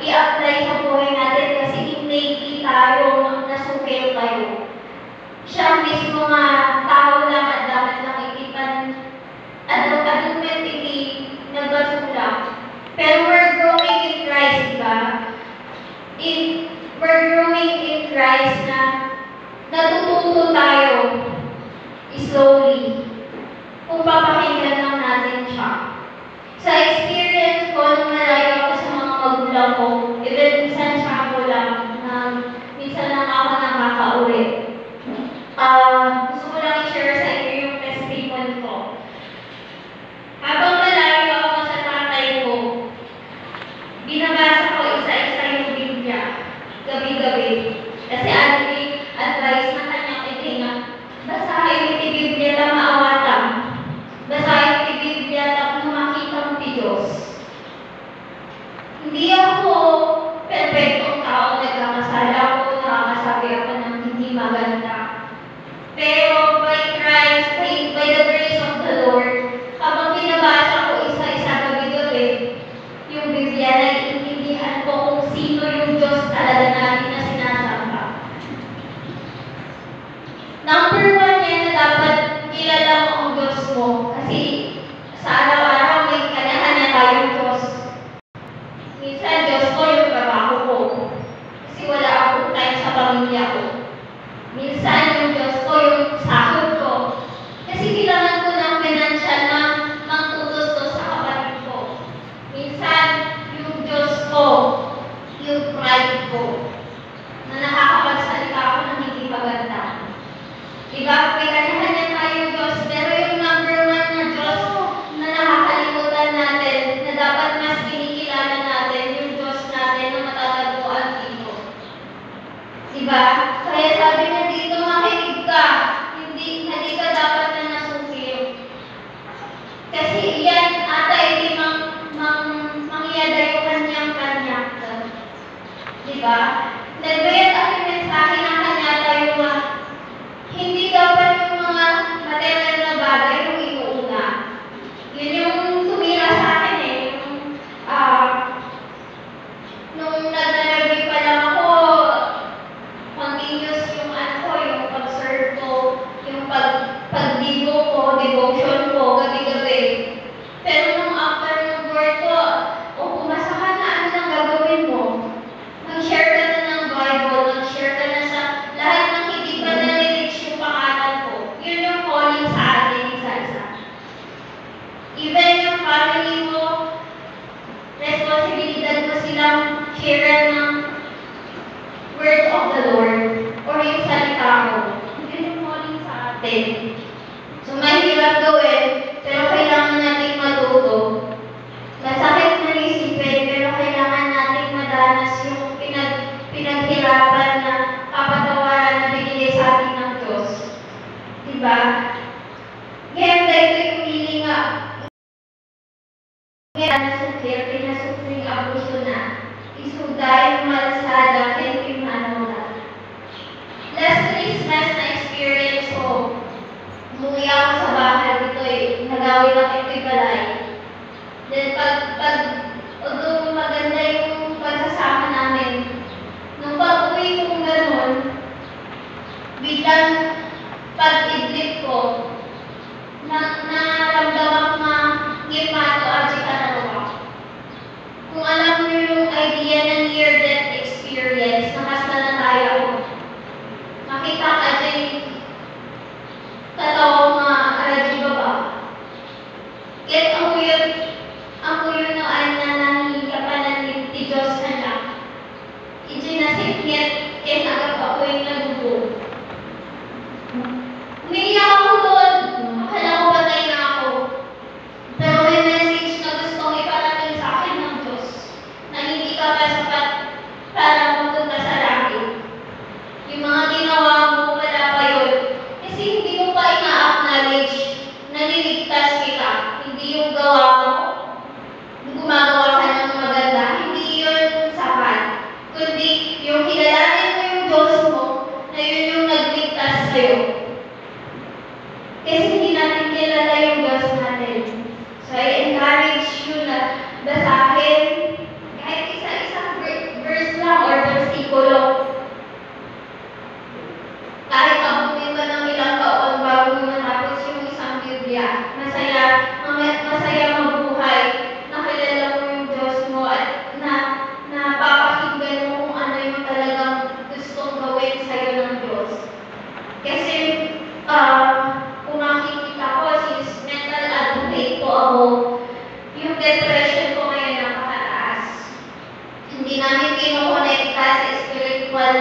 i-apply sa buhay natin kasi innately tayo nasukil tayo. Siya mismo nga tao lang at dapat lang ikipan adultity nagbasula. Pero we're growing in Christ, diba? We're growing in Christ na natututo tayo slowly kung papakinggan lang natin siya. Sa experience ko, nung malayo ako sa mga magulang ko, even minsan siya ako lang, minsan lang ako nakakauwi. Gusto ko lang i-share sa inyo yung testimony ko. Habang malayo ako sa tatay ko, binabasa ko isa-isa yung Biblia, gabi-gabi. Kasi advice na kanyang itinga, basahin yung Biblia na maawatan. Basahin yung Biblia na makitang ti Diyos. Hindi ako perfectong tao, nagkakasala ko, nakakasabi ako ng hindi maganda. Pero by Christ, by the grace of the Lord, habang binabasa ko isa-isa gabi-gabi, yung Biblia, naiintindihan ko kung sino yung Diyos talaga natin na sinasamba. Number 1 yan na dapat kilala mo ang Diyos mo. Kasi sa araw-araw may kanya-kanya tayong Diyos. Minsan Diyos ko yung trabaho ko. Kasi wala akong time sa pamilya ko. Minsan yung Diyos ko yung sahod ko. Kasi kailangan ko ng financial na mangtutos sa kapatid ko. Minsan yung Diyos ko, yung pride ko, na nakakapagsalita ako ng hindi maganda. Diba? May kanya-kanya tayong Diyos, pero yung number 1 na Diyos na nakakalimutan natin, na dapat mas kinikilala natin, yung Diyos natin na matatagpuan dito. Diba? Kaya sabi niya dito, makinig ka. Hindi ka dapat na nasukil. Kasi iyan, ata hindi mangyada yung kanyang-kanya. Diba? Nagbayad ang mensahe ng kanya tayo na hindi dapat yung mga material na bagay yung inuuna. Yun yung tumira sa akin eh. Nung nag-review pa lang ako, continuous yung yung pag-serve ko, yung pag-divo ko, devotion ko, gabi-gabi. Pero nung after ng word ko, pumasa ka na, ano nang gagawin mo? Mag-share ka na ng Bible, mag-share ka na sa lahat ng hindi pa na-reach yung pangalan ko. Yun yung calling sa atin, isa-isa. Even yung family mo, responsibilidad mo silang share ng word of the Lord or yung salita mo. Yun yung calling sa atin. So, mahirap gawin, pero kailangan natin matuto. Masakit man isipin, pero kailangan natin madanas yung pinaghirapan na kapatawaran na binigay sa atin ng Diyos. Diba? Ngayon, dahil yung pili nga, pinasukling abuso na, isuday, malasada, kempimanola. Last Christmas na experience ko, umuwi ako sa bahay dito nagawin ako ito'y balay. Then although maganda yung pagsasama namin, nung pag-uwi kong gano'n, biglang pag-idlip ko, naramdaman ko na ngimato at sikarawa. Kung alam niyo yung idea ng near-death experience, nakasalatay ako. Makita ka dyan, katawang araji baba. Yet ako yun na ay nanahikapanan ni Diyos na lang. Ijinasiknyat, kaya nagap ako yung nagubo. Umiiyak ako doon. Akala ko patay na ako. Pero may message na gustong iparating sa akin ng Diyos na hindi ka pa sapat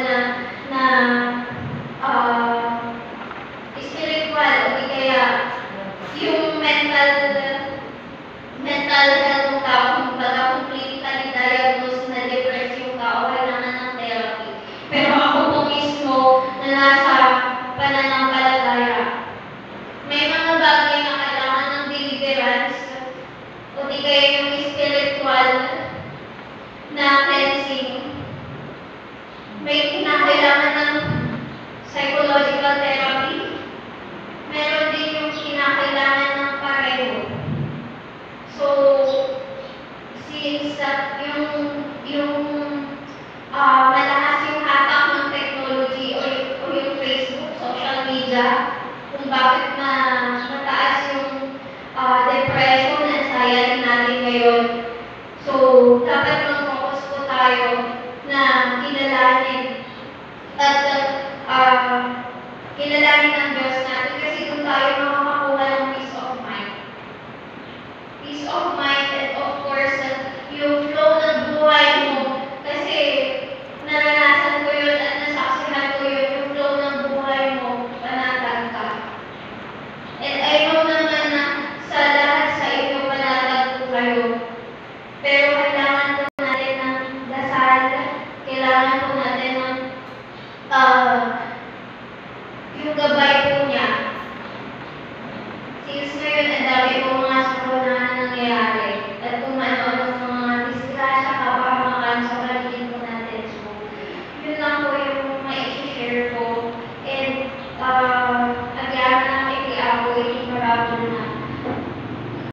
na spiritual o di kaya yung mental health ng tao, kung baga completely diagnosed na depressed yung tao, kailangan ng therapy. Pero ako po mismo na nasa pananampalataya, may mga bagay na kailangan ng deliverance o di kaya yung spiritual na cleansing. May kinakailangan ng psychological therapy. Meron din yung kinakailangan ng pareho. So, since malakas yung hatak ng technology o yung Facebook, social media, kung bakit mataas yung depression, anxiety natin ngayon. So, dapat mag-focus po tayo na kilalanin at kilalanin ang Diyos natin kasi kung tayo